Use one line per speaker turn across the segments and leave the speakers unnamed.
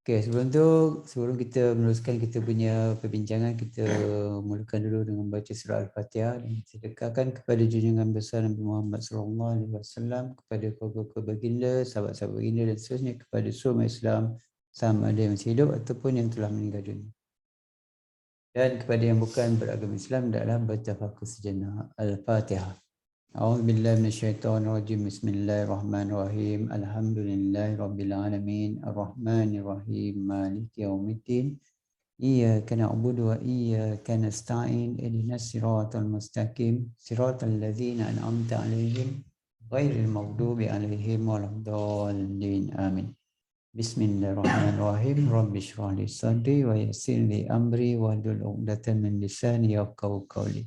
Okey, sebelum kita meneruskan kita punya perbincangan, kita mulakan dulu dengan baca surah Al-Fatihah dan kita sedekahkan kepada junjungan besar Nabi Muhammad sallallahu alaihi wasallam, kepada keluarga baginda, sahabat-sahabat baginda dan seterusnya, kepada semua Islam sama ada yang masih hidup ataupun yang telah meninggal dunia. Dan kepada yang bukan beragama Islam, hendaklah bertafakur sejenak. Al-Fatihah. أعوذ بالله من الشيطان الرجيم بسم الله الرحمن الرحيم الحمد لله رب العالمين الرحمن الرحيم مالك يوم الدين إياك نعبد وإياك نستعين اهدنا الصراط المستقيم صراط الذين أنعمت عليهم غير المغضوب عليهم ولا الضالين آمين بسم الله الرحمن الرحيم رب اشرح لي صدري ويسر لي أمري واحلل عقدة من لساني يفقهوا قولي.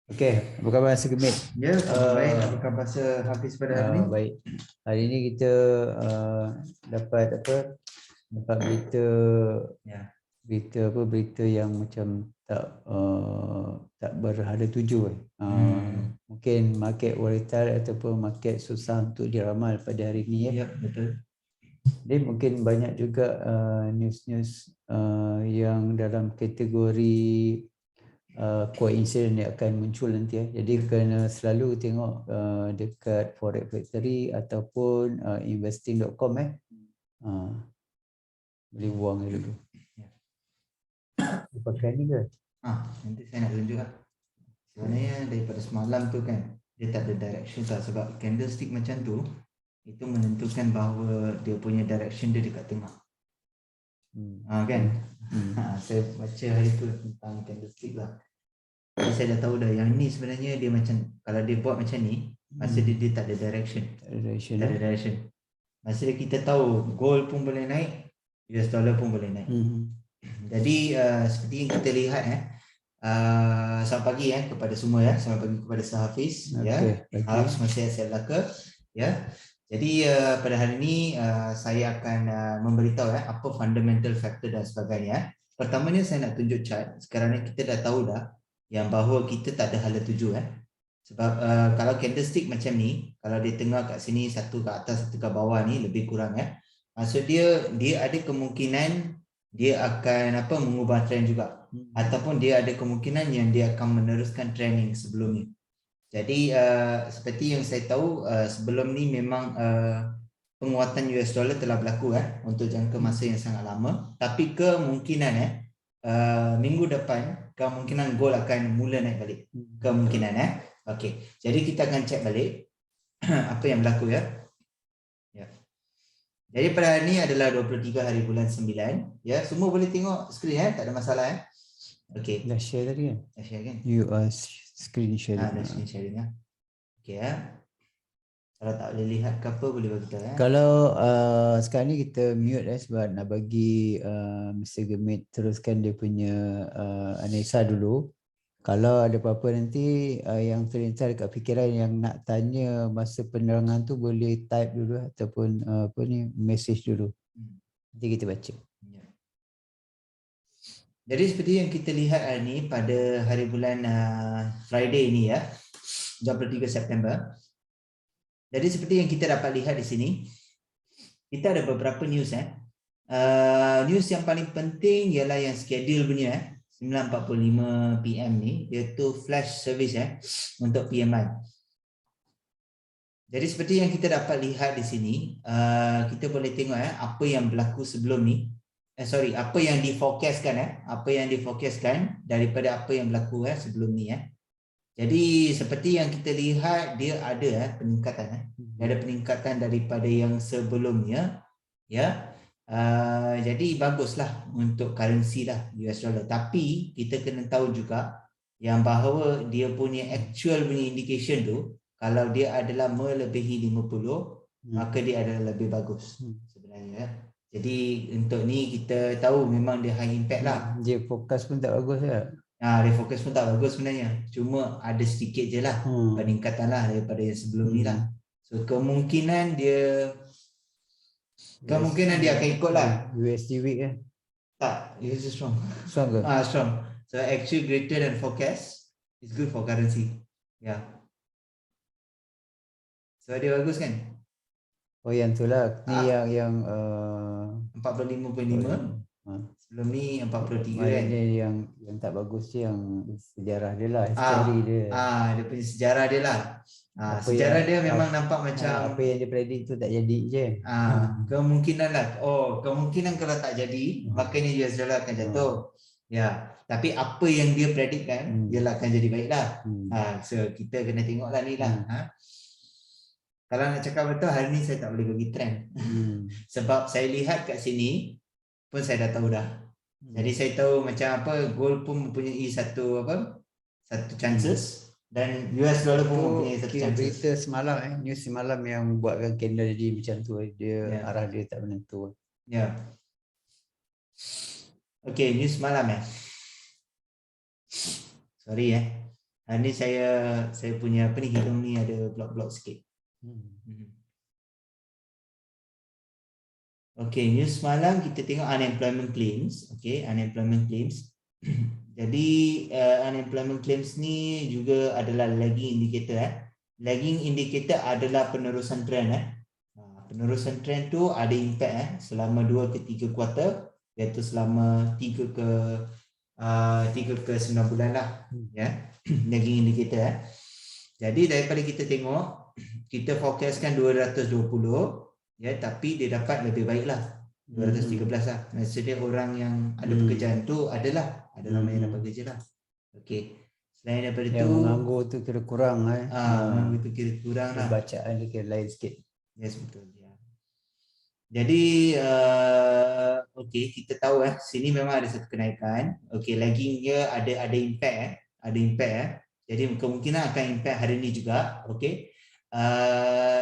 Okey, apa khabar Segemit?
Ya, baik. Apa khabar Hafiz pada hari ini?
Baik. Hari ini kita dapat berita berita yang macam tak berhala tuju. Mungkin market volatile ataupun market susah untuk diramal pada hari ini
ya. Betul.
Jadi mungkin banyak juga news-news yang dalam kategori coincident yang akan muncul nanti. Jadi kena selalu tengok dekat Forex Factory ataupun investing.com boleh buang dulu. Pakai ni ke?
Nanti saya nak tunjuk lah. Sebenarnya daripada semalam tu kan dia tak ada direction tak, sebab candlestick macam tu itu menentukan bahawa dia punya direction dia dekat tengah. Kan? Saya baca hari tu tentang candlestick lah. Jadi saya dah tahu dah yang ni sebenarnya dia macam kalau dia buat macam ni, maksudnya dia tak ada direction. Tak ada direction. Maksudnya kita tahu gold pun boleh naik, US dollar pun boleh naik. Jadi seperti yang kita lihat selamat pagi kepada semua selamat pagi kepada Hafiz harap semua sihat belaka Jadi pada hari ini saya akan memberitahu apa fundamental factor dan sebagainya. Pertamanya saya nak tunjuk chart. Sekarang ni kita dah tahu dah yang bahawa kita tak ada hala tuju sebab kalau candlestick macam ni, kalau dia tengah kat sini, satu ke atas satu ke bawah ni lebih kurang maksud dia ada kemungkinan dia akan mengubah trend juga, ataupun dia ada kemungkinan yang dia akan meneruskan trend yang sebelum ni. Jadi seperti yang saya tahu sebelum ni memang penguatan US dollar telah berlaku untuk jangka masa yang sangat lama, tapi kemungkinan minggu depan kemungkinan gold akan mula naik balik. Kemungkinan okey. Jadi kita akan cek balik apa yang berlaku Jadi pada hari ini adalah 23 hari bulan 9 semua boleh tengok skrin tak ada masalah okey.
Dah share tadi kan?
Dah share kan?
You are screen sharing.
Dah screen sharing okey Kalau tak boleh lihat ke apa boleh bagi tahu
Kalau sekarang ni kita mute sebab nak bagi Mr. Gemit teruskan dia punya analisa dulu. Kalau ada apa-apa nanti yang terlintas dekat fikiran yang nak tanya masa penerangan tu boleh type dulu ataupun message dulu. Nanti kita baca.
Jadi seperti yang kita lihat hari ini pada hari bulan Friday ini 23 September. Jadi seperti yang kita dapat lihat di sini, kita ada beberapa news news yang paling penting ialah yang schedule punya 9:45 PM ni, iaitu flash service untuk PMI. Jadi seperti yang kita dapat lihat di sini, kita boleh tengok apa yang berlaku sebelum ni. Apa yang diforecastkan daripada apa yang berlaku sebelum ni Jadi seperti yang kita lihat, dia ada peningkatan dia ada peningkatan daripada yang sebelumnya jadi baguslah untuk currency US dollar. Tapi kita kena tahu juga yang bahawa dia punya actual punya indication tu, kalau dia adalah melebihi 50, maka dia adalah lebih bagus sebenarnya Jadi untuk ni kita tahu memang dia high impact lah.
Dia fokus pun tak bagus
Dia fokus pun tak bagus sebenarnya. Cuma ada sedikit je lah peningkatan lah daripada yang sebelum ni lah. So kemungkinan dia akan ikut lah.
USD weak
Tak, USD strong.
Strong ke?
Strong. So actually greater than forecast is good for currency. So dia bagus kan?
Oh yang tu lah. Ni yang
45.5. Sebelum ni 43 kan.
Maknanya yang tak bagus tu yang sejarah dia lah, history dia.
Dia punya sejarah dia lah. Sejarah dia memang nampak macam
apa yang dia predict tu tak jadi je.
Kemungkinan lah. Kemungkinan kalau tak jadi, makanya US dollar akan jatuh. Ya, tapi apa yang dia predikkan, dia akan jadi baik lah. So kita kena tengok lah ni lah. Kalau nak cakap betul, hari ni saya tak boleh bagi trend. Sebab saya lihat kat sini pun saya dah tahu dah. Jadi saya tahu macam apa, gold pun mempunyai satu chances dan US dollar pun mempunyai satu chances.
Berita semalam news semalam yang buatkan candle jadi macam tu, dia arah dia tak menentu.
Ya. Okey, news malam Sorry hari ni saya punya hidung ni ada blok-blok sikit. Okey, news malam kita tengok unemployment claims. Okey, unemployment claims. Jadi unemployment claims ni juga adalah lagging indicator. Lagging indicator adalah penerusan trend. Penerusan trend tu ada impact selama 2 ke 3 kuartal, iaitu selama 3 ke 9 bulan lah. Lagging indicator. Jadi daripada kita tengok, kita forecastkan 220, tapi dia dapat lebih baik lah 213 lah. Maksudnya orang yang ada pekerjaan tu adalah ramai yang dapat kerja lah. Okey. Selain daripada
yang
tu,
menganggur tu kira kurang
menganggur tu kira kurang lah.
Bacaan dia kira lain sikit.
Yes, betul. Jadi okey, kita tahu sini memang ada satu kenaikan. Okey, laggingnya ada impact ada impact Jadi kemungkinan akan impact hari ni juga. Okey.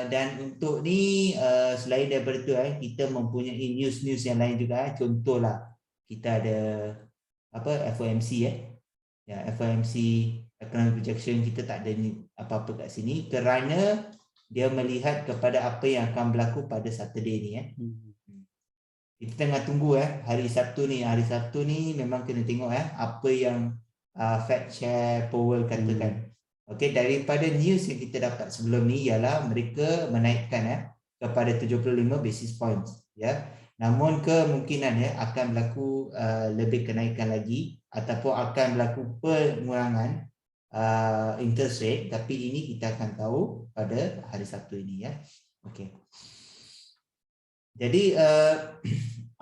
Dan untuk ni selain daripada tu kita mempunyai news yang lain juga. Contohlah kita ada FOMC FOMC economic projection, kita tak ada apa-apa kat sini kerana dia melihat kepada apa yang akan berlaku pada Saturday ni Kita tengah tunggu hari Sabtu ni. Hari Sabtu ni memang kena tengok apa yang Fed Chair Powell katakan. Okey, daripada news yang kita dapat sebelum ni ialah mereka menaikkan kepada 75 basis points Namun kemungkinan akan berlaku lebih kenaikan lagi ataupun akan berlaku pengurangan interest rate, tapi ini kita akan tahu pada hari Sabtu ini Okey. Jadi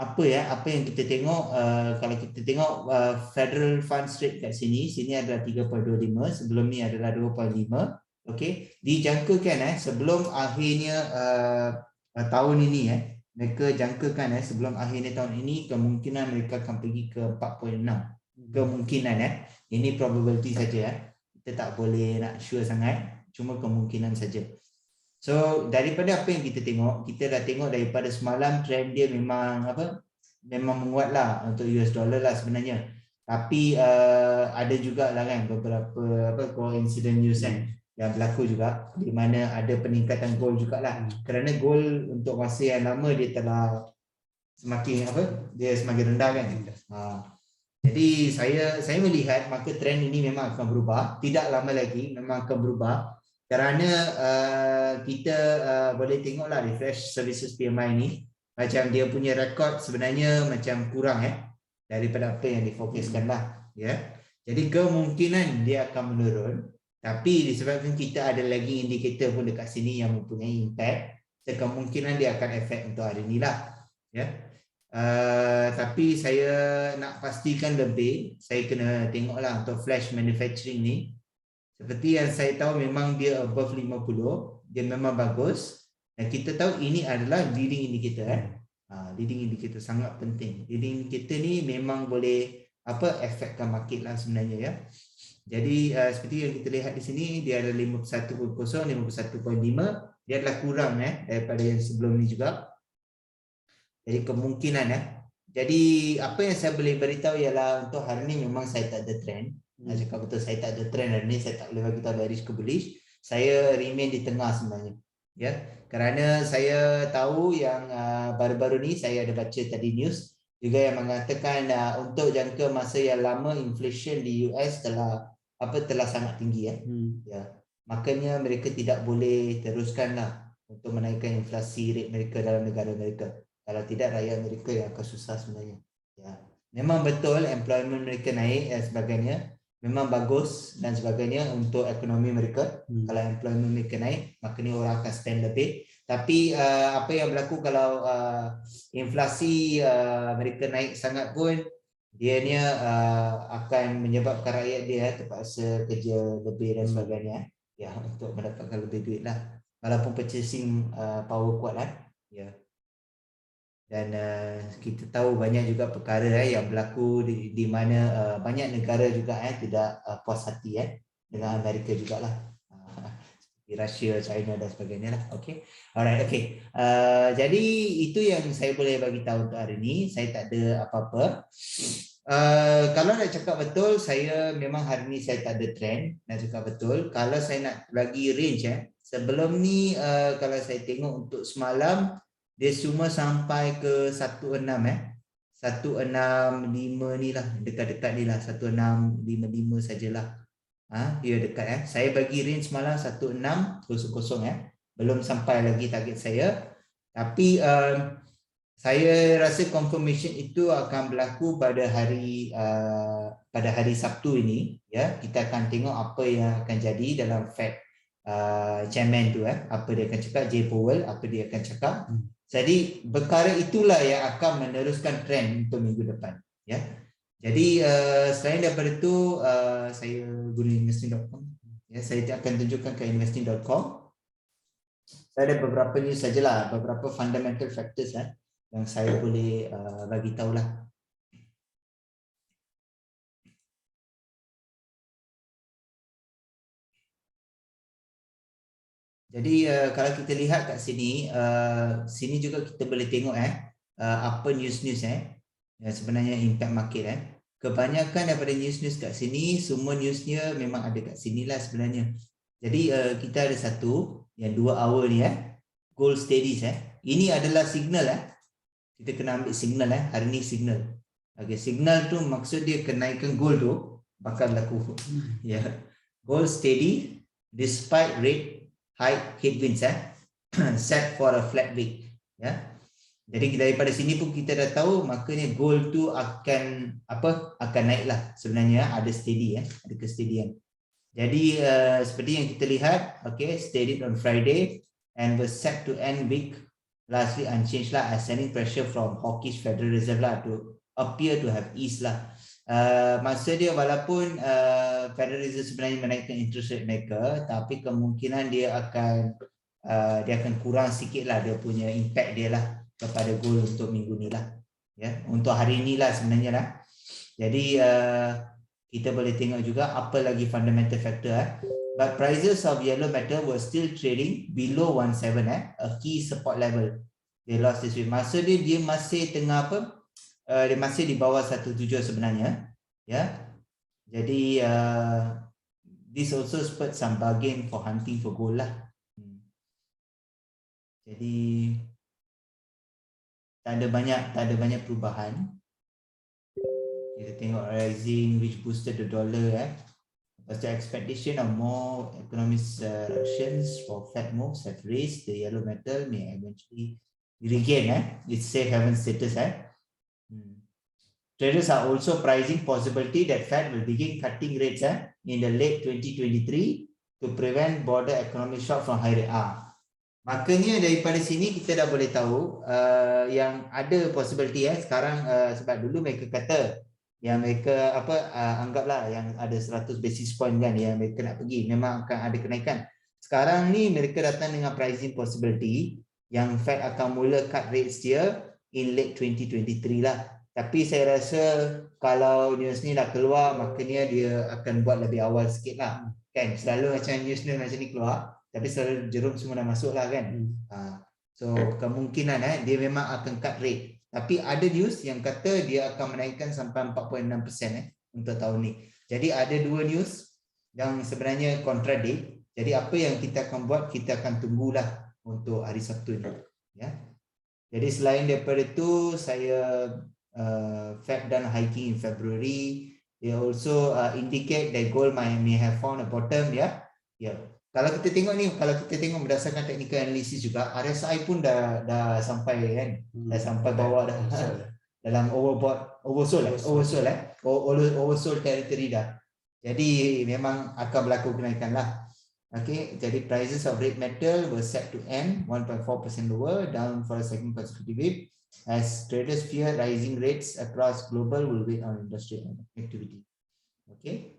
apa yang kita tengok, kalau kita tengok Federal Funds Rate kat sini adalah 3.25, sebelum ni adalah 2.5. Okey, dijangkakan sebelum akhirnya tahun ini mereka jangkakan sebelum akhirnya tahun ini kemungkinan mereka akan pergi ke 4.6. Kemungkinan ini probability saja kita tak boleh nak sure sangat, cuma kemungkinan saja. So daripada apa yang kita tengok, kita dah tengok daripada semalam trend dia memang menguat lah untuk US dollar lah sebenarnya. Tapi ada juga lah beberapa coincident news yang berlaku juga, di mana ada peningkatan gold jugalah. Kerana gold untuk masa yang lama dia telah semakin rendah kan. Jadi saya melihat maka trend ini memang akan berubah, tidak lama lagi memang akan berubah. Kerana kita boleh tengoklah refresh services PMI ni, macam dia punya rekod sebenarnya macam kurang daripada apa yang difokuskan lah Jadi kemungkinan dia akan menurun, tapi disebabkan kita ada lagging indicator pun dekat sini yang mempunyai impact, kemungkinan dia akan efek untuk hari ni lah tapi saya nak pastikan lebih, saya kena tengoklah untuk flash manufacturing ni. Seperti yang saya tahu memang dia above 50, dia memang bagus. Dan kita tahu ini adalah leading indicator leading indicator sangat penting. Leading indicator ni memang boleh efekkan market lah sebenarnya Jadi seperti yang kita lihat di sini, dia ada 51.0, 51.5. Dia adalah kurang daripada yang sebelum ni juga. Jadi kemungkinan Jadi apa yang saya boleh beritahu ialah untuk hari ni memang saya tak ada trend. Cakap betul, saya tak ada trend hari ni, saya tak boleh bagi tahu bearish ke bullish. Saya remain di tengah sebenarnya. Kerana saya tahu yang baru-baru ni saya ada baca tadi news juga yang mengatakan untuk jangka masa yang lama inflation di US telah sangat tinggi Makanya mereka tidak boleh teruskanlah untuk menaikkan inflasi rate mereka dalam negara mereka. Kalau tidak, rakyat mereka yang akan susah sebenarnya. Ya. Memang betul employment mereka naik dan sebagainya. Memang bagus dan sebagainya untuk ekonomi mereka. Kalau employment mereka naik, maknanya orang akan spend lebih. Tapi apa yang berlaku kalau inflasi mereka naik sangat pun, dia ni akan menyebabkan rakyat dia terpaksa kerja lebih dan sebagainya. Ya, untuk mendapatkan lebih duit lah. Walaupun purchasing power kuat lah. Ya. Dan kita tahu banyak juga perkara yang berlaku di mana banyak negara juga tidak puas hati dengan Amerika jugalah, seperti Russia, China dan sebagainya lah. Okay, alright, okay. Jadi itu yang saya boleh bagi tahu untuk hari ini. Saya tak ada apa-apa. Kalau nak cakap betul, saya memang hari ni saya tak ada trend. Nak cakap betul, kalau saya nak bagi range sebelum ni, kalau saya tengok untuk semalam, dia cuma sampai ke 16 1655 ni lah, dekat-dekat ni lah, 1655 sajalah. Dia dekat Saya bagi range semalam 1600 belum sampai lagi target saya. Tapi saya rasa confirmation itu akan berlaku pada hari Sabtu ini. Ya, kita akan tengok apa yang akan jadi dalam Fed chairman tu apa dia akan cakap, Jay Powell, apa dia akan cakap. Jadi perkara itulah yang akan meneruskan trend untuk minggu depan. Ya. Jadi selain daripada itu, saya guna investing.com. Ya, saya akan tunjukkan ke investing.com. Saya ada beberapa news sajalah, beberapa fundamental factors yang saya boleh bagi tahulah. Jadi kalau kita lihat kat sini, sini juga kita boleh tengok apa news-news yang sebenarnya impact market Kebanyakan daripada news-news kat sini, semua newsnya memang ada kat sini lah sebenarnya. Jadi kita ada satu yang 2 hour ni gold steadies Ini adalah signal kita kena ambil signal hari ni signal. Okay, signal tu maksud dia kenaikan gold tu bakal berlaku. Ya. Gold steady despite rate high headwinds set for a flat week. Ya. Jadi daripada sini pun kita dah tahu makanya gold tu akan naiklah sebenarnya, ada steady ada kesteadian. Jadi seperti yang kita lihat, okay, steady on Friday and was set to end week largely unchanged lah, as selling pressure from hawkish Federal Reserve lah to appear to have eased lah. Maksud dia walaupun Federal Reserve sebenarnya menaikkan interest rate mereka, tapi kemungkinan dia akan kurang sikit lah dia punya impact dia lah kepada gold untuk minggu ni lah, ya, untuk hari ni lah sebenarnya lah. Jadi kita boleh tengok juga apa lagi fundamental factor but prices of yellow metal were still trading below 17 a key support level. They lost this week. Maksud dia masih tengah dia masih di bawah 17 sebenarnya, ya. Jadi this also spurred some bargain for hunting for gold lah. Jadi tak ada banyak perubahan. Kita tengok rising which boosted the dollar Because the expectation of more economic actions for Fed moves have raised the yellow metal may eventually regain its safe haven status. Traders are also pricing possibility that Fed will begin cutting rates in the late 2023 to prevent broader economic shock from high rate. Makanya daripada sini kita dah boleh tahu yang ada possibility sekarang, sebab dulu mereka kata yang mereka anggaplah yang ada 100 basis point kan yang mereka nak pergi, memang akan ada kenaikan. Sekarang ni mereka datang dengan pricing possibility yang Fed akan mula cut rates dia in late 2023 lah. Tapi saya rasa kalau news ni dah keluar, maknanya dia akan buat lebih awal sikit lah kan. Selalu macam news ni macam ni keluar, tapi selalu jerum semua dah masuk lah kan. So kemungkinan dia memang akan cut rate. Tapi ada news yang kata dia akan menaikkan sampai 4.6% untuk tahun ni. Jadi ada dua news yang sebenarnya contradict. Jadi apa yang kita akan buat, kita akan tunggulah untuk hari Sabtu ni. Ya. Jadi selain daripada itu, saya Fed done hiking in February. They also indicate that gold may have found a bottom. Yeah. Kalau kita tengok ni, kalau kita tengok berdasarkan technical analysis juga, RSI pun dah sampai kan, dah sampai bawah dah dalam oversold territory dah. Jadi memang akan berlaku kenaikan lah. Okay, jadi prices of red metal were set to end 1.4% lower, down for a second consecutive week, as traders fear rising rates across global will weigh on industrial activity. Okay.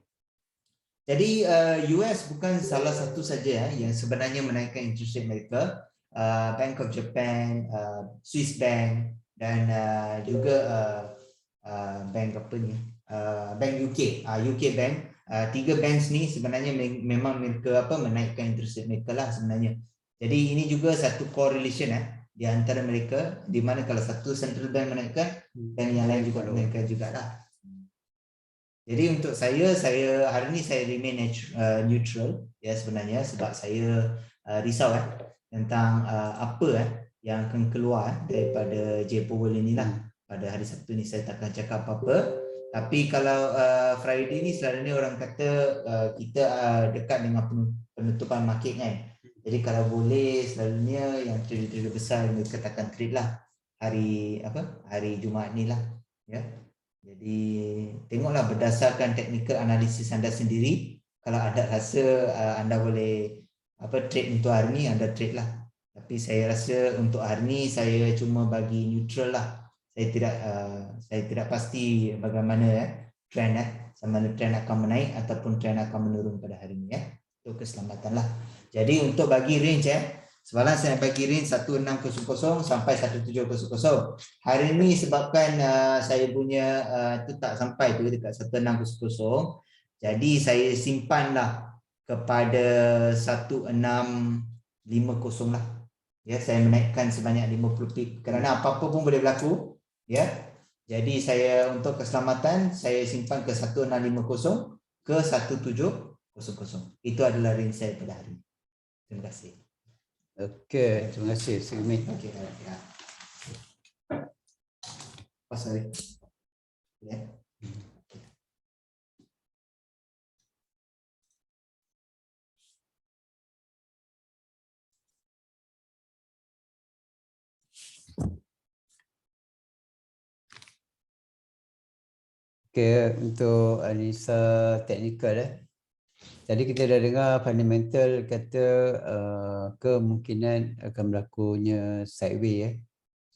Jadi US bukan salah satu saja yang sebenarnya menaikkan interest rate mereka. Bank of Japan, Swiss Bank dan juga bank apa ni? Bank UK, UK Bank. Tiga banks ni sebenarnya memang mereka menaikkan interest rate mereka lah sebenarnya. Jadi ini juga satu correlation di antara mereka, di mana kalau satu central bank menaikkan dan yang lain juga menaikkan jugalah. Jadi untuk saya hari ni saya remain neutral ya sebenarnya, sebab saya risau tentang apa yang akan keluar daripada J Powell inilah pada hari Sabtu ni. Saya takkan cakap apa-apa, tapi kalau Friday ni selalunya orang kata kita dekat dengan penutupan market kan. Jadi kalau boleh selalunya yang trader-trader besar mereka takkan trade lah hari Jumaat ni lah ya. Jadi tengoklah berdasarkan technical analysis anda sendiri. Kalau anda rasa anda boleh trade untuk hari ni, anda trade lah. Tapi saya rasa untuk hari ni saya cuma bagi neutral lah. Saya tidak pasti bagaimana trend sama ada trend akan menaik ataupun trend akan menurun pada hari ni Untuk keselamatan lah. Jadi untuk bagi range semalam saya bagi range 1600 sampai 1700. Hari ini sebabkan saya punya tu tak sampai tu dekat 1600. Jadi saya simpanlah kepada 1650 lah. Ya, saya menaikkan sebanyak 50 pip kerana apa-apa pun boleh berlaku, ya. Jadi saya untuk keselamatan saya simpan ke 1650 ke 1700. Itu adalah range saya pada hari ini. Terima kasih.
Okey, terima kasih Sugmi.
Okey, ya. Pasal ya.
Okey, untuk analisa teknikal tadi kita dah dengar fundamental kata kemungkinan akan berlakunya sideway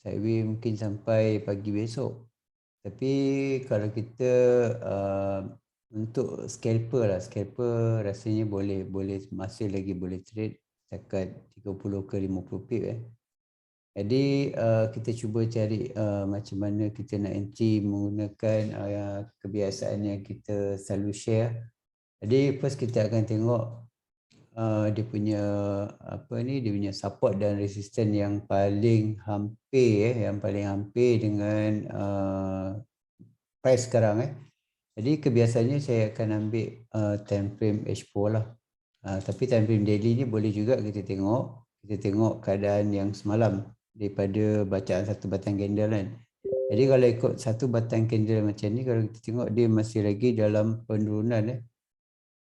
sideway mungkin sampai pagi besok. Tapi kalau kita untuk scalper rasanya boleh masih lagi boleh trade setakat 30 ke 50 pip Jadi kita cuba cari macam mana kita nak entry menggunakan kebiasaan yang kita selalu share. Jadi first kita akan tengok dia punya dia punya support dan resistance yang paling hampir dengan price sekarang Jadi kebiasaannya saya akan ambil time frame H4 lah. Tapi time frame daily ni boleh juga kita tengok keadaan yang semalam daripada bacaan satu batang candle kan. Jadi kalau ikut satu batang candle macam ni, kalau kita tengok dia masih lagi dalam penurunan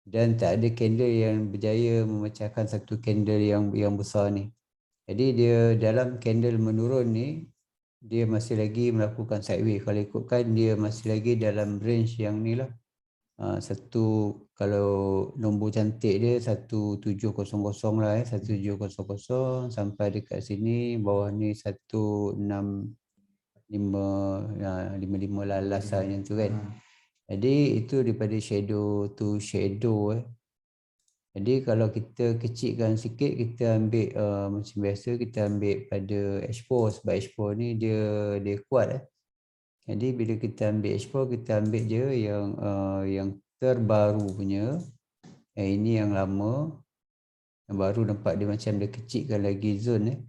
dan tak ada candle yang berjaya memecahkan satu candle yang besar ni. Jadi dia dalam candle menurun ni, dia masih lagi melakukan sideway. Kalau ikutkan dia masih lagi dalam range yang ni lah. Kalau nombor cantik dia 1700 lah 1700 sampai dekat sini, bawah ni 165 lah last lah macam tu kan. Jadi itu daripada shadow to shadow Jadi kalau kita kecilkan sikit, kita ambil macam biasa kita ambil pada H4 sebab H4 ni dia kuat Jadi bila kita ambil H4, kita ambil je yang terbaru punya. Ini yang lama. Yang baru nampak dia macam dia kecilkan lagi zone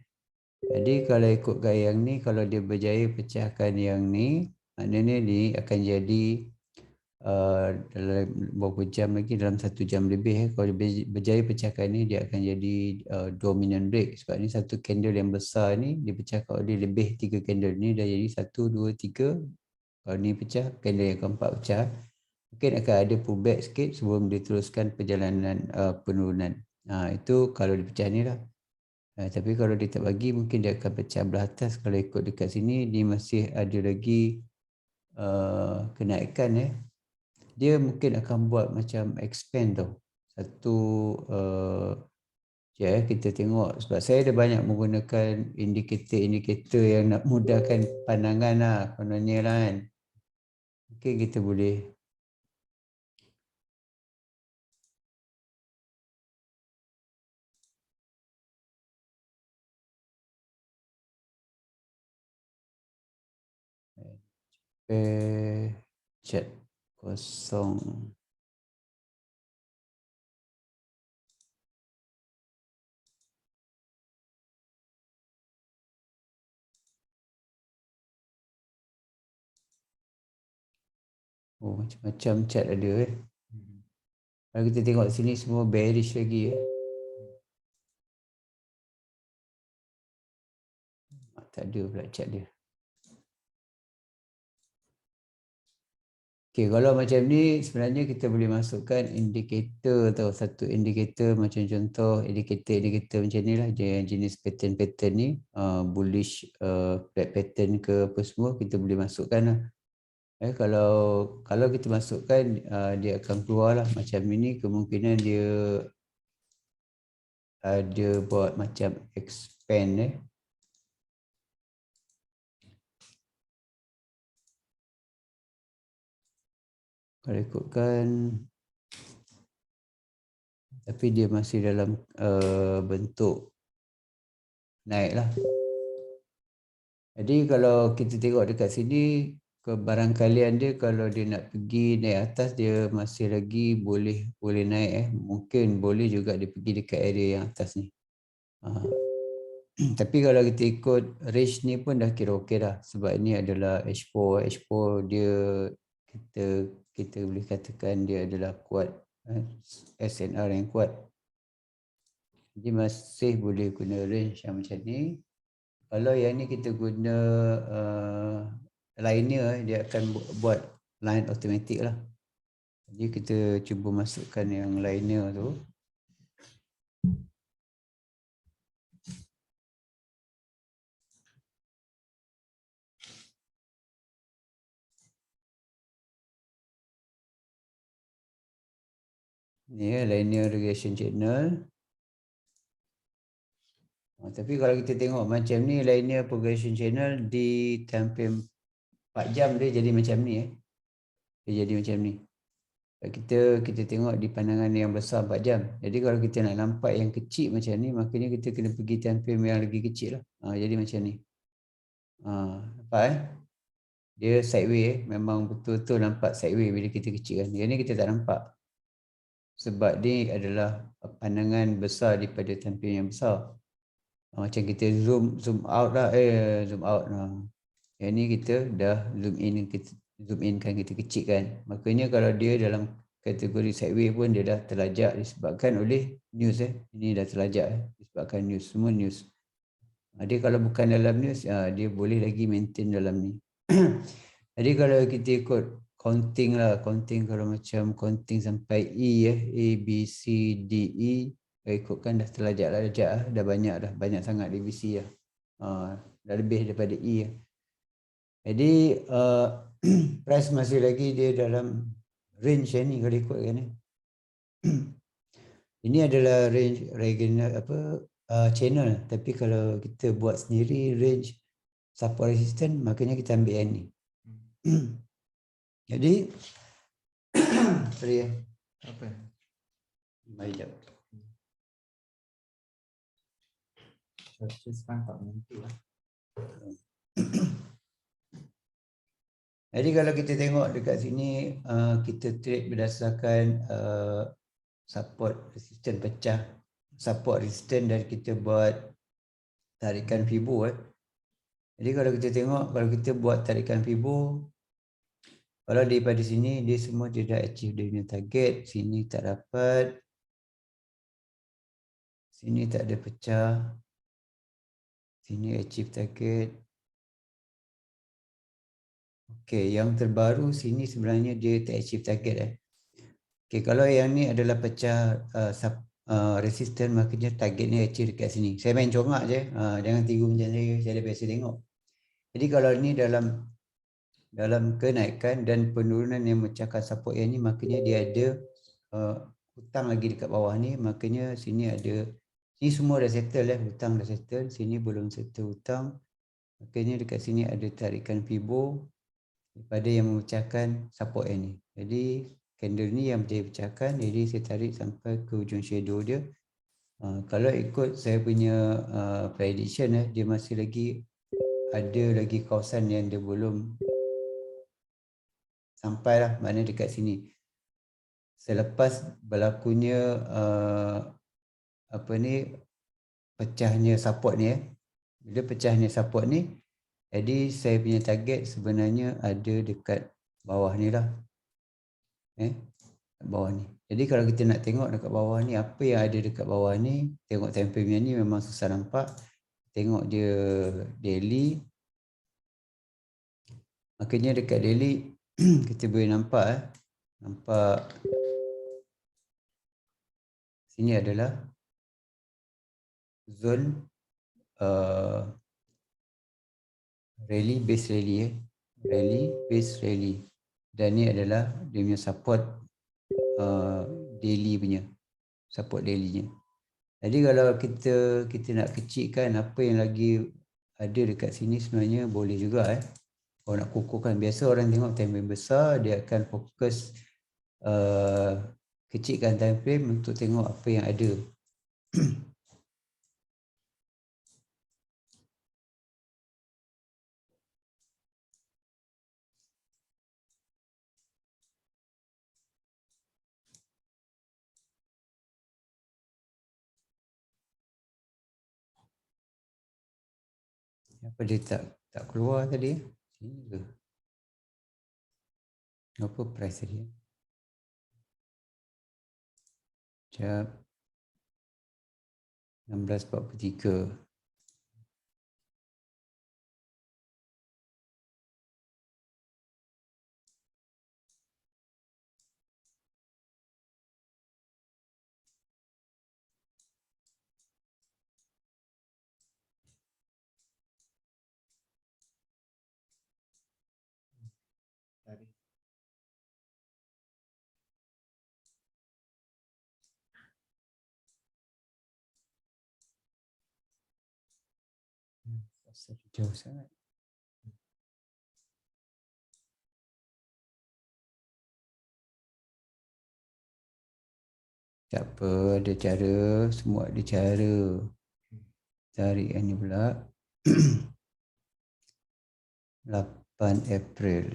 Jadi kalau ikut gaya yang ni, kalau dia berjaya pecahkan yang ni, maknanya ni akan jadi dalam beberapa jam lagi, dalam 1 jam lebih kalau dia berjaya pecahkan ni, dia akan jadi dominant break. Sebab ni satu candle yang besar ni dia pecahkan oleh lebih 3 candle ni, dah jadi 1, 2, 3. Kalau ni pecah, candle yang keempat pecah, mungkin akan ada pullback sikit sebelum diteruskan perjalanan penurunan. Itu kalau dipecah ni lah. Tapi kalau dia tak bagi, mungkin dia akan pecah belah atas. Kalau ikut dekat sini, dia masih ada lagi kenaikan. Dia mungkin akan buat macam expand tau. Satu kita tengok, sebab saya ada banyak menggunakan indikator-indikator yang nak mudahkan pandangan lah kononnya lah kan. Mungkin kita boleh chat kosong. Oh, macam-macam chat ada Kalau kita tengok sini semua bearish lagi Tak ada pula chat dia. Okay, kalau macam ni sebenarnya kita boleh masukkan indikator atau satu indikator macam contoh indikator macam ni lah, jenis pattern ni, bullish flat pattern ke apa semua kita boleh masukkan lah. Kalau kita masukkan dia akan keluar lah macam ini, kemungkinan dia ada buat macam expand kalau ikutkan, tapi dia masih dalam bentuk naik lah. Jadi kalau kita tengok dekat sini, kebarangkalian dia kalau dia nak pergi naik atas, dia masih lagi boleh naik Mungkin boleh juga dia pergi dekat area yang atas ni. Tapi kalau kita ikut range ni pun dah kira okey dah. Sebab ini adalah H4. H4 dia kita boleh katakan dia adalah kuat. SNR yang kuat. Jadi masih boleh guna range yang macam ni. Kalau yang ni kita guna linear, dia akan buat line automatic lah. Jadi kita cuba masukkan yang linear tu. Ni linear regression channel. Tapi kalau kita tengok macam ni, linear progression channel di time frame 4 jam dia jadi macam ni Dia jadi macam ni. Kita tengok di pandangan yang besar 4 jam. Jadi kalau kita nak nampak yang kecil macam ni, maknanya kita kena pergi time frame yang lagi kecil lah. Jadi macam ni. Nampak Dia sideway memang betul-betul nampak sideway bila kita kecil kan. Yang ni kita tak nampak. Sebab ni adalah pandangan besar daripada time frame yang besar. Macam kita zoom out lah. Zoom out lah. Yang ni kita dah zoom in kan, kita kecil kan. Maknanya kalau dia dalam kategori sideway pun dia dah terlajak disebabkan oleh news Ini dah terlajak disebabkan news, semua news. Dia kalau bukan dalam news, dia boleh lagi maintain dalam ni. Jadi kalau kita ikut counting lah, kalau macam counting sampai E A, B, C, D, E, ikutkan dah terlajak dah banyak sangat divisi lah. Dah lebih daripada E. Jadi price masih lagi dia dalam range ni kalau ikutkan ni. Ini adalah range regional channel, tapi kalau kita buat sendiri range support resistance, makanya kita ambil yang ni. Jadi sorry
apa?
Mari jap.
Sekarang tak menentu lah.
Jadi kalau kita tengok dekat sini, kita trade berdasarkan support resistance pecah, support resistance, dan kita buat tarikan Fibo. Jadi kalau kita tengok, kalau kita buat tarikan Fibo, kalau daripada sini dia semua dia dah achieve dia punya target, sini tak dapat, sini tak ada pecah, sini achieve target. Okey, yang terbaru sini sebenarnya dia tak achieve target. Okey, kalau yang ni adalah pecah resisten, makanya targetnya achieve dekat sini. Saya main congak je, jangan tiru macam saya dah biasa tengok. Jadi kalau ni dalam kenaikan dan penurunan yang memecahkan support yang ni, makanya dia ada hutang lagi dekat bawah ni, makanya sini ada, ni semua dah settle hutang dah settle, sini belum settle hutang, makanya dekat sini ada tarikan Fibo daripada yang memecahkan support yang ni. Jadi candle ni yang dia pecahkan, jadi saya tarik sampai ke ujung shadow dia. Kalau ikut saya punya prediction dia masih lagi ada lagi kawasan yang dia belum sampai lah, mana dekat sini. Selepas berlakunya pecahnya support ni bila pecahnya support ni, jadi saya punya target sebenarnya ada dekat bawah ni lah, bawah ni. Jadi kalau kita nak tengok dekat bawah ni, apa yang ada dekat bawah ni, tengok time frame ni memang susah nampak. Tengok dia daily, makanya dekat daily kita boleh nampak nampak sini adalah zone rally base rally rally base rally, dan ni adalah dia punya support daily punya support daily-nya. Jadi kalau kita nak kecilkan apa yang lagi ada dekat sini, sebenarnya boleh juga kalau nak kukuhkan. Biasa orang tengok time frame besar, dia akan fokus kecilkan time frame untuk tengok apa yang ada. Apa dia tak keluar tadi? Sini ke? Apa price dia? Sekejap. 16.43.
Tadi.
Jauh sangat. Tak apa, ada cara, semua ada cara. Tarik yang ni pula. 8 April.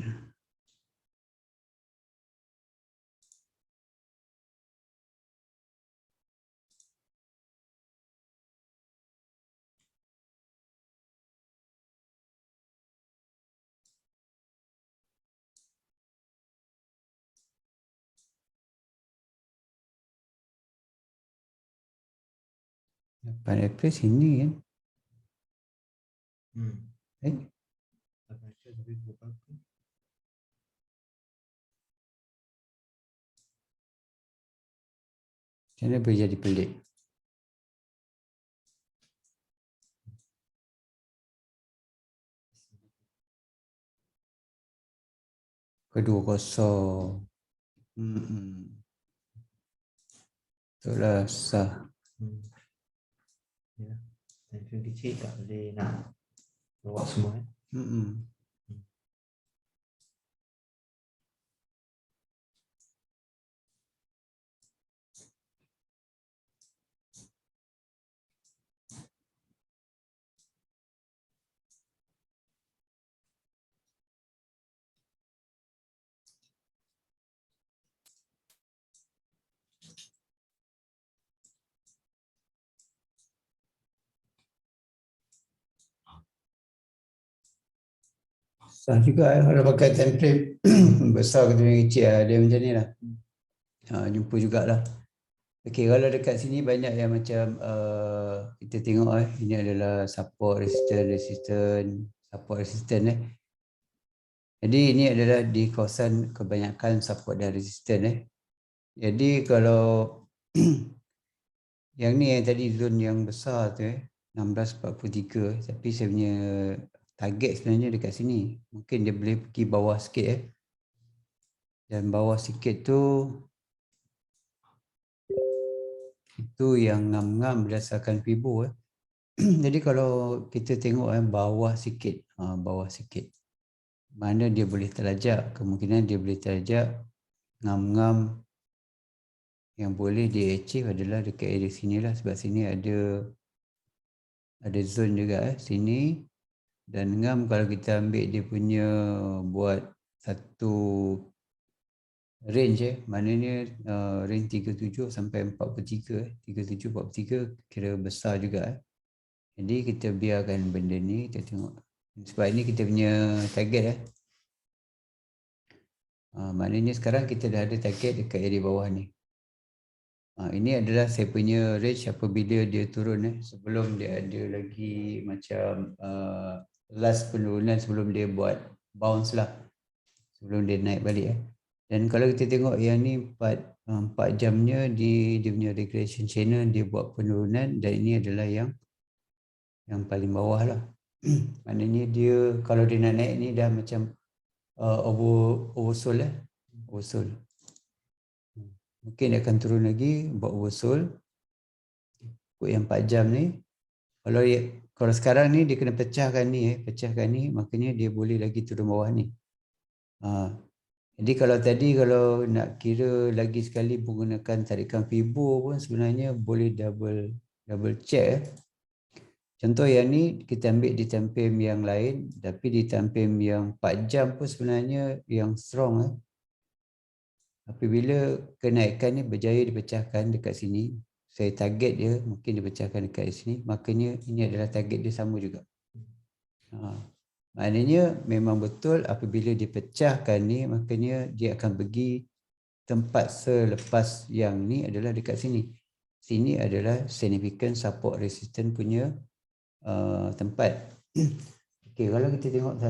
Pada April sini kan? Eh? Macam mana boleh jadi pelik? Kedua kosong. Itulah sah.
Ya. Time frame kecil tak boleh nak bawa semua.
Sah juga kalau pakai time frame besar ke kecil dia macam ni lah. Jumpa jugalah. Okey, kalau dekat sini banyak yang macam kita tengok ini adalah support, resistance, support, resistance Jadi ini adalah di kawasan kebanyakan support dan resistance Jadi kalau Yang ni yang tadi zon yang besar tu 1643, tapi saya punya target sebenarnya dekat sini. Mungkin dia boleh pergi bawah sikit Dan bawah sikit tu itu yang ngam-ngam berdasarkan Fibo Jadi kalau kita tengok bawah sikit, bawah sikit. Mana dia boleh terlajak? Kemungkinan dia boleh terlajak ngam-ngam yang boleh dia achieve adalah dekat area sini lah, sebab sini ada zone juga sini. Dan ngam kalau kita ambil dia punya buat satu range maknanya range 37 sampai 43 37 43 kira besar juga Jadi kita biarkan benda ni, kita tengok. Sebab ini kita punya target maknanya sekarang kita dah ada target dekat area bawah ni. Ini adalah saya punya range apabila dia turun sebelum dia ada lagi macam last penurunan sebelum dia buat bounce lah. Sebelum dia naik balik Dan kalau kita tengok yang ni 4 jamnya dia punya regression channel dia buat penurunan dan ini adalah yang paling bawah lah. Maknanya dia kalau dia nak naik ni dah macam oversold oversold. Mungkin dia akan turun lagi buat oversold ikut yang 4 jam ni. Kalau sekarang ni dia kena pecahkan ni maknanya dia boleh lagi turun bawah ni. Jadi kalau nak kira lagi sekali menggunakan tarikan Fibo pun sebenarnya boleh double check. Contoh yang ni kita ambil di time frame yang lain, tapi di time frame yang 4 jam pun sebenarnya yang strong Apabila kenaikan ni berjaya dipecahkan dekat sini, saya target dia mungkin dipecahkan dekat sini, makanya ini adalah target dia sama juga. Maknanya memang betul apabila dipecahkan ni, makanya dia akan pergi tempat selepas yang ni adalah dekat sini. Sini adalah significant support resistance punya tempat. Okey, kalau kita tengok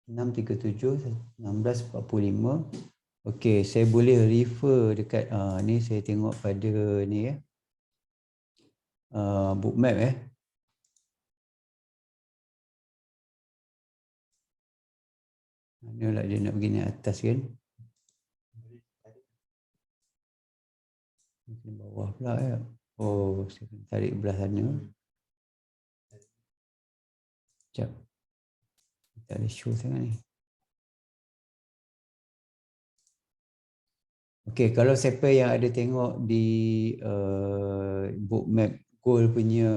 1637, 1645, okey, saya boleh refer dekat ni saya tengok pada ni book map Manalah dia nak pergi naik atas kan? Mungkin bawah pula Oh, saya kena tarik belah sana. Sekejap. Tak ada show sangat ni. Okey, kalau siapa yang ada tengok di book map gold punya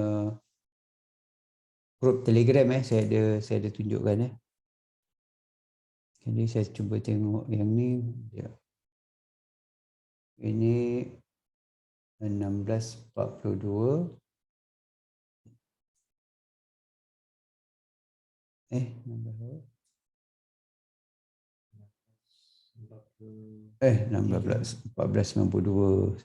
group Telegram saya ada tunjukkan Jadi saya cuba tengok yang ni. Ini 1642. 1492.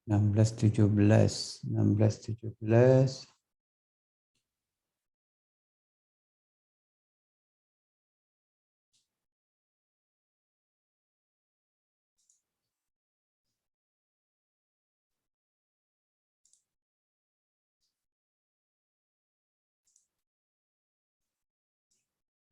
1617.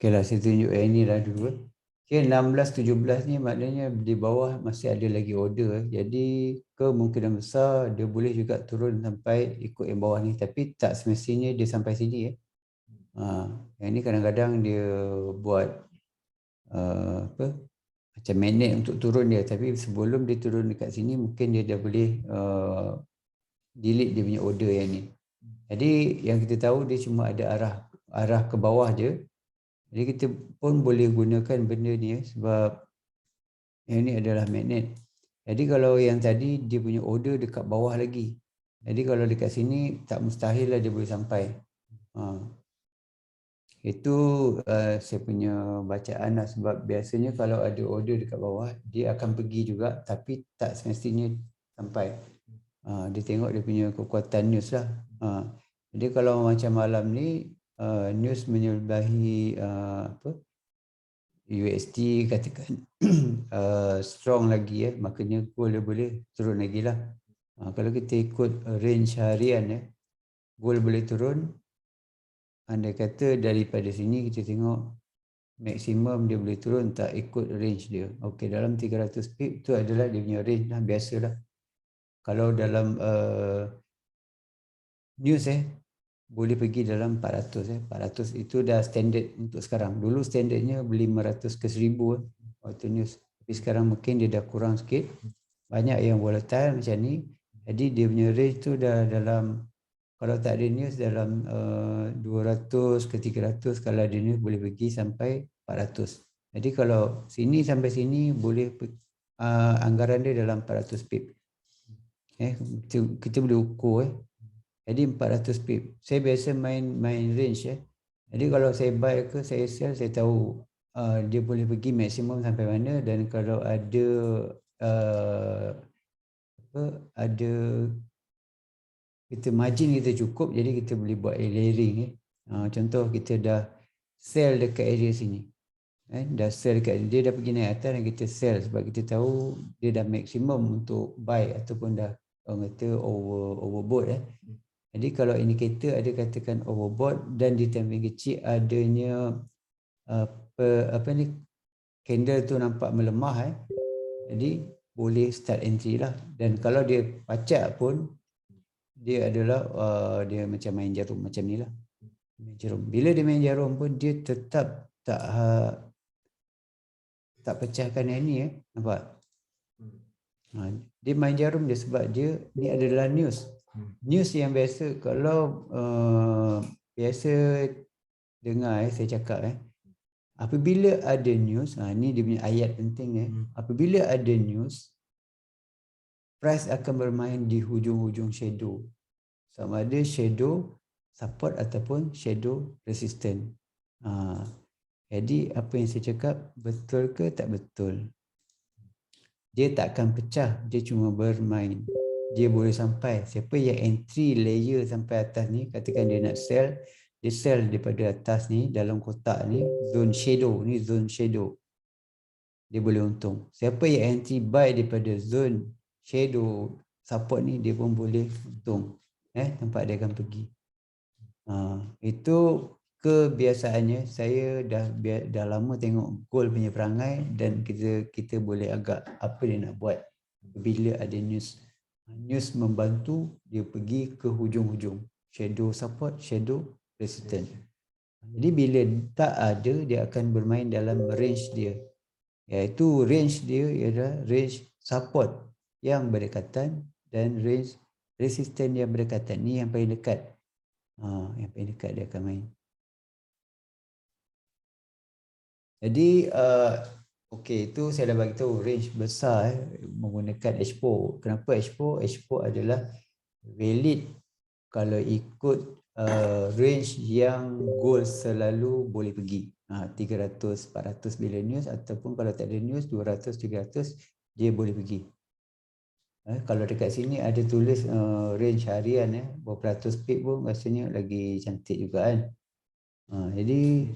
Okeylah, saya tunjuk yang ni lah dulu. Okay, 16-17 ni maknanya di bawah masih ada lagi order. Jadi kemungkinan besar dia boleh juga turun sampai ikut yang bawah ni. Tapi tak semestinya dia sampai sini Yang ni kadang-kadang dia buat macam magnet untuk turun dia. Tapi sebelum dia turun dekat sini mungkin dia dah boleh delete dia punya order yang ni. Jadi yang kita tahu dia cuma ada arah ke bawah je. Jadi kita pun boleh gunakan benda ni sebab yang ni adalah magnet. Jadi kalau yang tadi dia punya order dekat bawah lagi. Jadi kalau dekat sini tak mustahil lah dia boleh sampai. Itu saya punya bacaan lah sebab biasanya kalau ada order dekat bawah dia akan pergi juga tapi tak semestinya sampai. Dia tengok dia punya kekuatan news lah. Jadi kalau macam malam ni news menyelbahi USD katakan strong lagi makanya gold dia boleh turun lagi lah. Kalau kita ikut range harian gold boleh turun. Andai kata daripada sini kita tengok maksimum dia boleh turun tak ikut range dia. Okey, dalam 300 pip tu adalah dia punya range lah, biasalah. Kalau dalam news boleh pergi dalam 400 400 itu dah standard untuk sekarang. Dulu standardnya 500 ke 1000 waktu news. Tapi sekarang mungkin dia dah kurang sikit. Banyak yang volatile macam ni. Jadi dia punya range tu dah dalam, kalau tak ada news dalam 200 ke 300, kalau ada news boleh pergi sampai 400. Jadi kalau sini sampai sini boleh anggaran dia dalam 400 pip. Kita boleh ukur Jadi 400 pip. Saya biasa main range Jadi kalau saya buy ke saya sell, saya tahu dia boleh pergi maksimum sampai mana, dan kalau ada ada kita margin kita cukup, jadi kita boleh buat layering contoh kita dah sell dekat area sini. Dah sell dekat dia dah pergi naik atas dan kita sell sebab kita tahu dia dah maksimum untuk buy ataupun dah orang kata overbought Jadi kalau indikator ada katakan overbought dan di time kecil adanya candle tu nampak melemah jadi boleh start entry lah. Dan kalau dia pacak pun dia adalah dia macam main jarum macam ni lah. Main jarum. Bila dia main jarum pun dia tetap tak pecahkan yang ni nampak? Dia main jarum dia sebab dia ni adalah news. News yang biasa kalau biasa dengar saya cakap apabila ada news, ni dia punya ayat penting apabila ada news, price akan bermain di hujung-hujung shadow. Sama ada shadow support ataupun shadow resistance. Jadi apa yang saya cakap betul ke tak betul? Dia tak akan pecah, dia cuma bermain. Dia boleh sampai, siapa yang entry layer sampai atas ni, katakan dia nak sell, dia sell daripada atas ni, dalam kotak ni, zone shadow, ni zone shadow. Dia boleh untung. Siapa yang entry buy daripada zone shadow support ni, dia pun boleh untung. Nampak dia akan pergi. Itu kebiasaannya. Saya dah lama tengok gold punya perangai dan kita boleh agak apa dia nak buat bila ada news. News membantu dia pergi ke hujung-hujung. Shadow support, shadow resistance. Jadi bila tak ada, dia akan bermain dalam range dia. Iaitu range dia ialah range support yang berdekatan dan range resistance yang berdekatan. Ni yang paling dekat. Yang paling dekat dia akan main. Jadi okey, itu saya dah bagi tahu range besar menggunakan H4. Kenapa H4? H4 adalah valid kalau ikut range yang gold selalu boleh pergi. 300, 400 bila news, ataupun kalau tak ada news 200, 300 dia boleh pergi. Kalau dekat sini ada tulis range harian berapa ratus pip pun rasanya lagi cantik juga kan. Jadi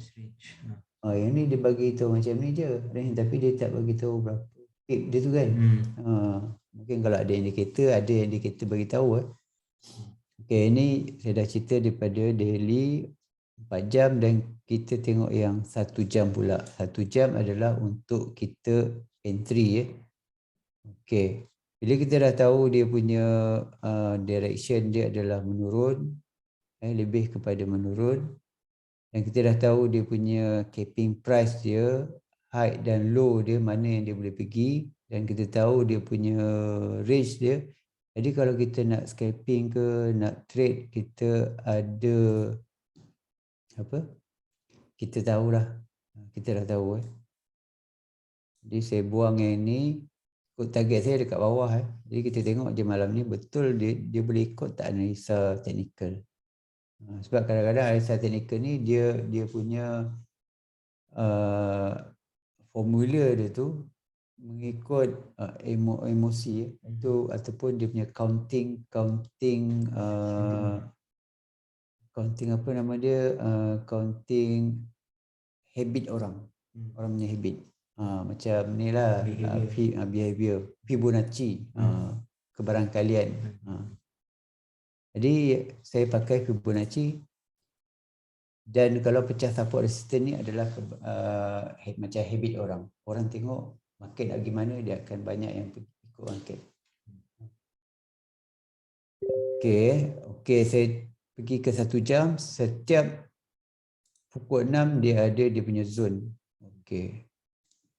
yang ni dia bagi tahu macam ni je range, tapi dia tak bagi tahu berapa pip dia tu kan. Mungkin kalau ada indikator bagi tahu Okey, ini saya dah cerita daripada daily 4 jam dan kita tengok yang 1 jam pula. 1 jam adalah untuk kita entry Okey. Bila kita dah tahu dia punya direction dia adalah menurun, lebih kepada menurun, dan kita dah tahu dia punya capping price dia, high dan low dia mana yang dia boleh pergi, dan kita tahu dia punya range dia. Jadi kalau kita nak scalping ke nak trade, kita ada kita tahulah. Kita dah tahu Jadi saya buang yang ni. Target saya dekat bawah Jadi kita tengok je malam ni betul dia boleh ikut tak analisa teknikal. Sebab kadang-kadang analisa teknikal ni dia punya formula dia tu mengikut emosi itu, ataupun dia punya counting apa nama dia, counting habit orang. Orang punya habit. Macam ni lah behavior. Fibonacci, kebarangkalian. Jadi saya pakai Fibonacci, dan kalau pecah support resistance ni adalah macam habit orang. Orang tengok market nak pergi mana, dia akan banyak yang ikut market. Okey, saya pergi ke 1 jam, setiap pukul 6 dia ada dia punya zone. Okey.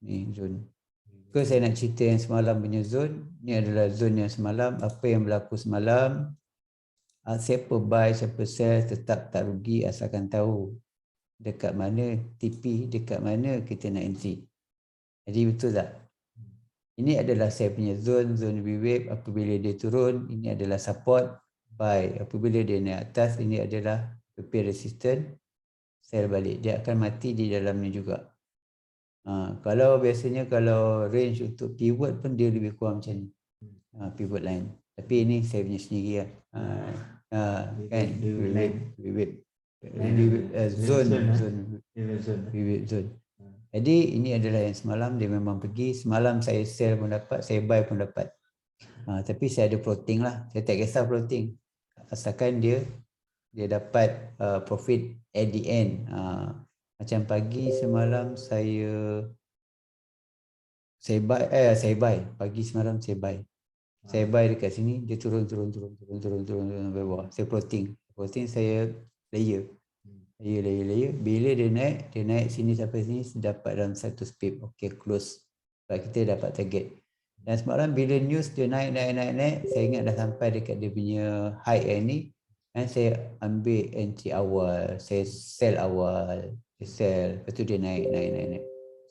Ni zone. Saya nak cerita yang semalam punya zone. Ni adalah zone yang semalam, apa yang berlaku semalam. Siapa buy, siapa sell tetap tak rugi asalkan tahu dekat mana TP, dekat mana kita nak entry. Jadi betul tak? Ini adalah saya punya zone B-wave. Apabila dia turun, ini adalah support, buy. Apabila dia naik atas, ini adalah PP resistance, sell balik. Dia akan mati di dalamnya juga. Kalau biasanya kalau range untuk pivot pun dia lebih kurang macam ni. Pivot line. Tapi ini saya punya sendiri lah. Kan? Zone. Jadi ini adalah yang semalam dia memang pergi. Semalam saya sell pun dapat, saya buy pun dapat. Tapi saya ada floating lah. Saya tak kisah floating. Asalkan dia dapat profit at the end. Macam pagi semalam saya buy. Pagi semalam saya buy. Saya buy dekat sini, dia turun sampai bawah. Saya floating saya layer. Bila dia naik sini sampai sini, dapat dalam 1 pip. Okey, close. Sebab kita dapat target. Dan semalam bila news dia naik, saya ingat dah sampai dekat dia punya high ni. Dan saya ambil entry awal, saya sell awal, lepas tu dia naik.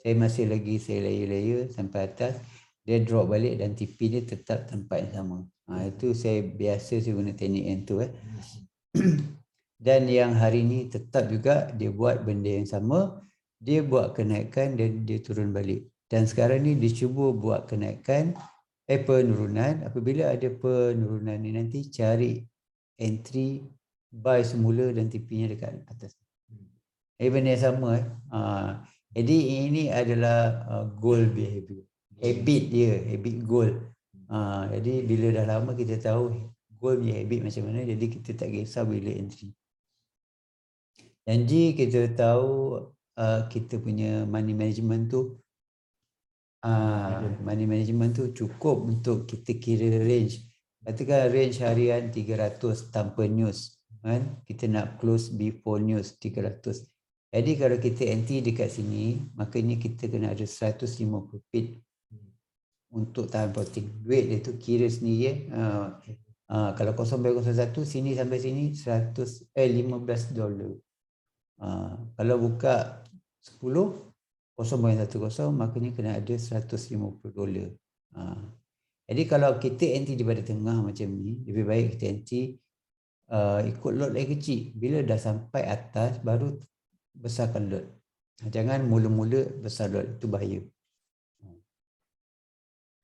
Saya masih lagi, saya layer sampai atas, dia drop balik dan TP dia tetap tempat yang sama. Itu saya biasa guna teknik yang tu. Dan yang hari ni tetap juga dia buat benda yang sama, dia buat kenaikan dan dia turun balik. Dan sekarang ni dia cuba buat kenaikan, penurunan. Apabila ada penurunan ni nanti cari entry, buy semula dan TP-nya dekat atas. Benda yang sama. Jadi ini adalah goal behavior. Habit goal. Jadi bila dah lama kita tahu goal punya habit macam mana, jadi kita tak kisah bila entry. Janji kita tahu kita punya money management tu cukup untuk kita kira range. Katakan range harian 300 tanpa news, kan? Kita nak close before news 300. Jadi kalau kita entry dekat sini, makanya kita kena ada 150 pip untuk tahan floating. Duit dia tu kira sendiri. Kalau 0.01 sini sampai sini $15. Kalau buka 10 0.10 makanya kena ada $150. Jadi kalau kita entry daripada tengah macam ni, lebih baik kita entry ikut lot yang kecil. Bila dah sampai atas baru besarkan lot. Jangan mula-mula besar lot, itu bahaya.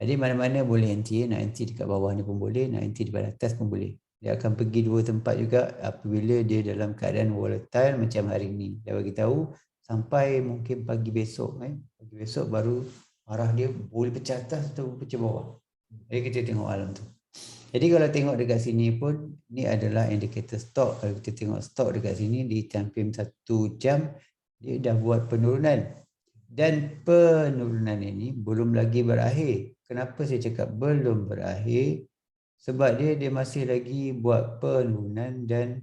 Jadi mana-mana boleh entry, nak entry dekat bawah ni pun boleh, nak entry di atas pun boleh. Dia akan pergi dua tempat juga apabila dia dalam keadaan volatile macam hari ni. Dia bagi tahu sampai mungkin pagi besok kan. Pagi besok baru arah dia boleh pecah atas atau pecah bawah. Jadi kita tengok alam tu. Jadi kalau tengok dekat sini pun ni adalah indikator stok. Kalau kita tengok stok dekat sini di time frame 1 jam dia dah buat penurunan. Dan penurunan ini belum lagi berakhir. Kenapa saya cakap belum berakhir? Sebab dia masih lagi buat penurunan dan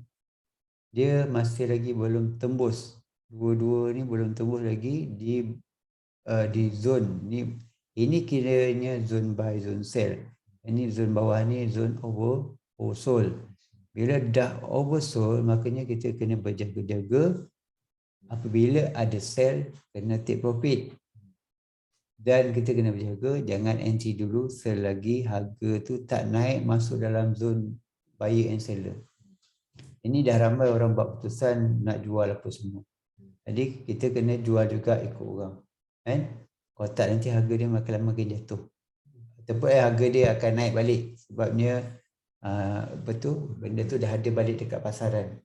dia masih lagi belum tembus. Dua-dua ni belum tembus lagi di zone ni. Ini kiranya zone buy, zone sell. Ini zone bawah ni zone oversold. Bila dah oversold, makanya kita kena berjaga-jaga. Apabila ada sell, kena take profit. Dan kita kena berjaga, jangan entry dulu selagi harga tu tak naik masuk dalam zone buyer and seller. Ini dah ramai orang buat keputusan nak jual apa semua. Jadi kita kena jual juga ikut orang. Kan? Kalau tak nanti harga dia makin lama makin jatuh. Ataupun harga dia akan naik balik. Sebabnya benda tu dah ada balik dekat pasaran.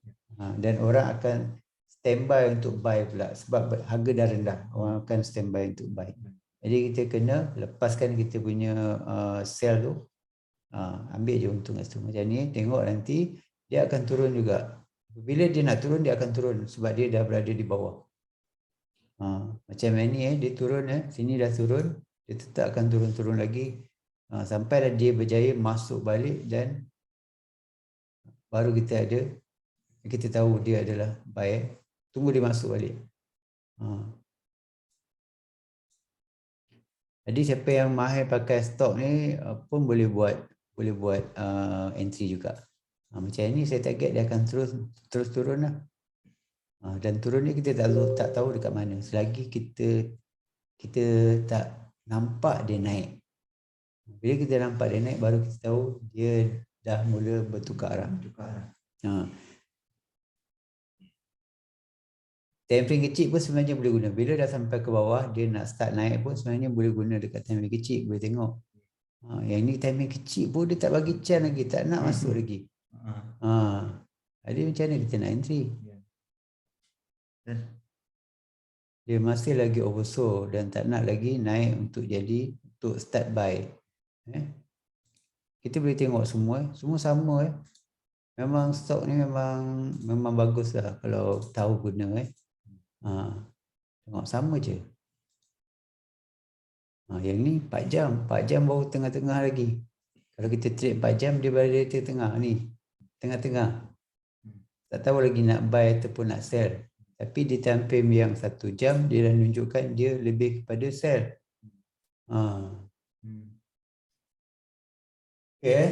Dan orang akan standby untuk buy pula sebab harga dah rendah, orang akan standby untuk buy. Jadi kita kena lepaskan kita punya sell tu, ambil je untung kat situ. Macam ni, tengok nanti dia akan turun juga. Bila dia nak turun, dia akan turun sebab dia dah berada di bawah. Macam ni dia turun, sini dah turun, dia tetap akan turun-turun lagi sampai dah dia berjaya masuk balik dan baru kita tahu dia adalah buy. Tunggu dia masuk balik. Jadi siapa yang mahir pakai stok ni pun boleh buat entry juga. Macam ni saya target dia akan terus turun lah. Dan turun ni kita tak tahu dekat mana selagi kita tak nampak dia naik. Bila kita nampak dia naik baru kita tahu dia dah mula bertukar arah. Time frame kecil pun sebenarnya boleh guna. Bila dah sampai ke bawah dia nak start naik pun sebenarnya boleh guna dekat time frame kecil, boleh tengok. Yang ni time frame kecil pun dia tak bagi chance lagi, tak nak masuk lagi. Jadi macam mana kita nak entry? Dia masih lagi oversold dan tak nak lagi naik untuk start buy. Kita boleh tengok semua sama. Memang stok ni memang bagus lah kalau tahu guna. Tengok sama je. Yang ni 4 jam baru tengah-tengah lagi. Kalau kita trade 4 jam dia berada di tengah ni. Tengah-tengah. Tak tahu lagi nak buy ataupun nak sell. Tapi di time frame yang 1 jam dia dah menunjukkan dia lebih kepada sell. Okay.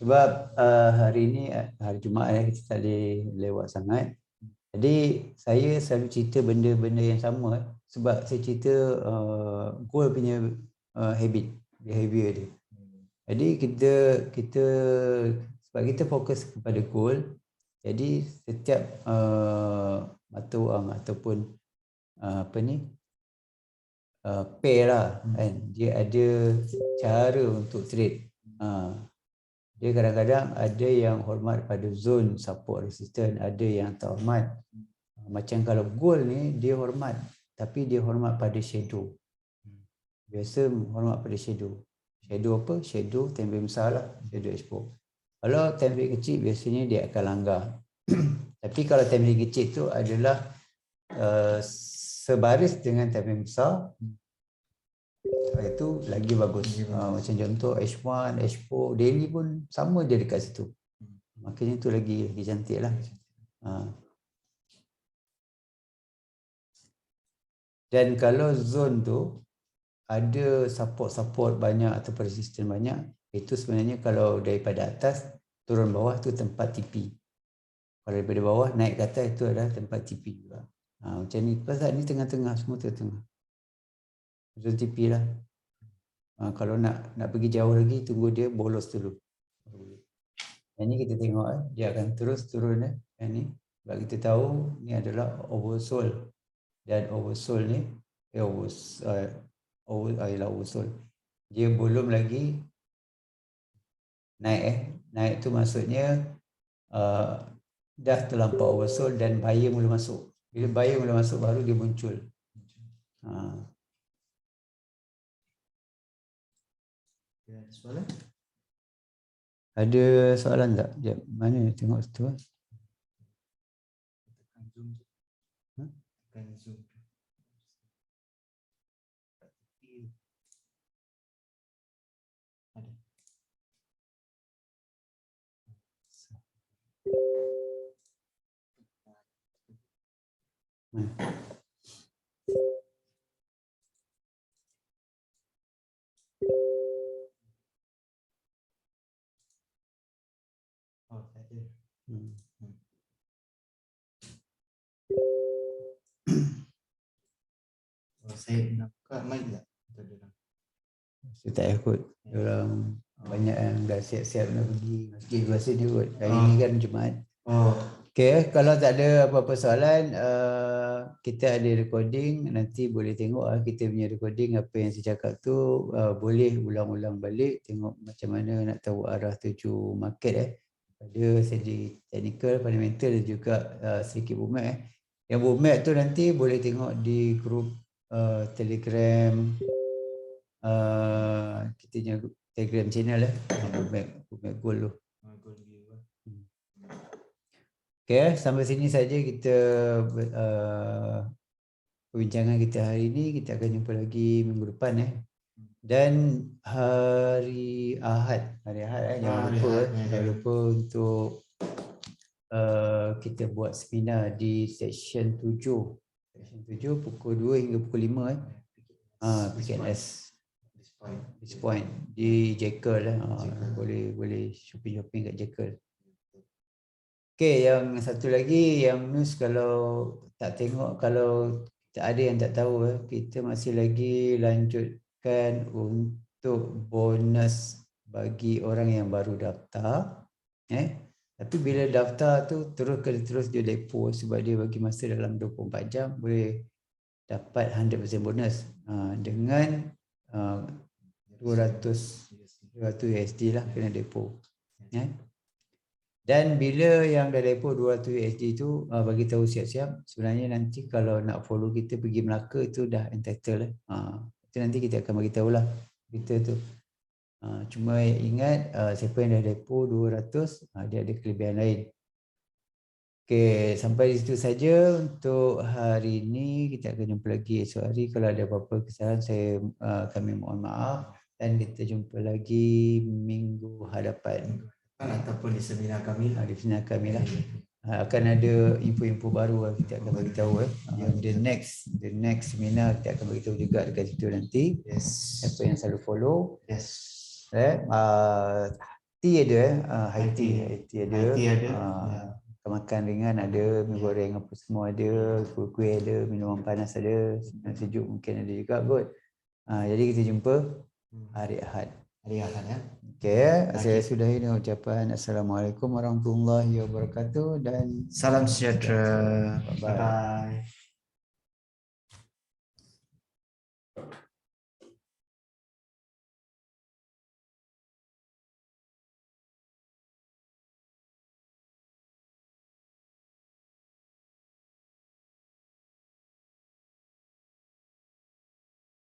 Sebab hari ni hari Jumaat kita tak boleh lewat sangat. Jadi saya selalu cerita benda-benda yang sama sebab saya cerita gold punya habit, behavior dia. Jadi kita sebab kita fokus kepada gold, jadi setiap mata wang ataupun pair lah kan, dia ada cara untuk trade. Dia kadang-kadang ada yang hormat pada zone support resistance, ada yang tak hormat. Macam kalau gold ni dia hormat, tapi dia hormat pada shadow. Biasa hormat pada shadow. Shadow apa? Shadow time frame besar lah, shadow expo. Kalau time frame kecil biasanya dia akan langgar. Tapi kalau time frame kecil tu adalah sebaris dengan time frame besar, itu lagi bagus. Macam contoh H1, H4, daily pun sama je dekat situ. Makanya tu lagi cantik lah. Dan kalau zone tu ada support banyak atau resistance banyak, itu sebenarnya kalau daripada atas turun bawah tu tempat TP. Kalau daripada bawah naik ke atas itu adalah tempat TP juga. Macam ni, pasal ni tengah-tengah, semua tengah-tengah. Zone TP lah. Kalau nak pergi jauh lagi, tunggu dia bolos dulu. Yang ni kita tengok dia akan terus turun. Yang ni, sebab kita tahu ni adalah oversold. Dan oversold ni, oversold. Dia belum lagi naik. Naik tu maksudnya dah terlampau oversold dan buyer mula masuk. Bila buyer mula masuk, baru dia muncul.
Ada soalan?
Ada soalan tak? Sekejap. Mana tengok situ?
Tekan zoom. Tekan zoom. Ada. Oh, tak ada. Saya nak buka mic tak?
Saya tak ikut. Orang banyak yang dah siap-siap nak pergi masjid rasa dia kot. Hari ni kan Jumaat. Okay, kalau tak ada apa-apa soalan, kita ada recording. Nanti boleh tengok kita punya recording. Apa yang saya cakap tu boleh ulang-ulang balik. Tengok macam mana nak tahu arah tuju market. Ada segi technical, fundamental dan juga sedikit movement. Yang bookmap tu nanti boleh tengok di grup Telegram, kita punya Telegram channel bookmap goal tu. Okay, sampai sini saja kita perbincangan kita hari ini. Kita akan jumpa lagi minggu depan dan hari Ahad jangan lupa untuk kita buat seminar di section 7 pukul 2 hingga pukul 5 PKNS this point di Jekyll boleh shopping kat Jekyll. Okey, yang satu lagi yang news kalau tak tengok, kalau tak ada yang tak tahu kita masih lagi lanjutkan untuk bonus bagi orang yang baru daftar. Tapi bila daftar tu terus dia depo sebab dia bagi masa dalam 24 jam boleh dapat 100% bonus dengan 200 USD lah kena depo. Dan bila yang dah depo 200 USD tu bagi tahu siap-siap, sebenarnya nanti kalau nak follow kita pergi Melaka itu dah entitled itu nanti kita akan bagi tahulah kita tu. Cuma ingat siapa yang dah depo 200 dia ada kelebihan lain. Okey, sampai di situ saja untuk hari ini. Kita akan jumpa lagi esok hari. Kalau ada apa-apa kesalahan kami mohon maaf dan kita jumpa lagi minggu hadapan.
Ataupun di seminar kami lah.
Di seminar kami lah. Akan ada info-info baru kita akan bagi tahu the next seminar kita akan bagi tahu juga dekat situ nanti. Siapa yang selalu follow. Tea ada high tea ada. Makan ringan ada, mi goreng apa semua ada, kuih ada, minuman panas ada, sejuk mungkin ada juga kot. Jadi kita jumpa hari Ahad. Okey, saya sudahi dengan ucapan Assalamualaikum warahmatullahi wabarakatuh dan
salam sejahtera.
Bye-bye.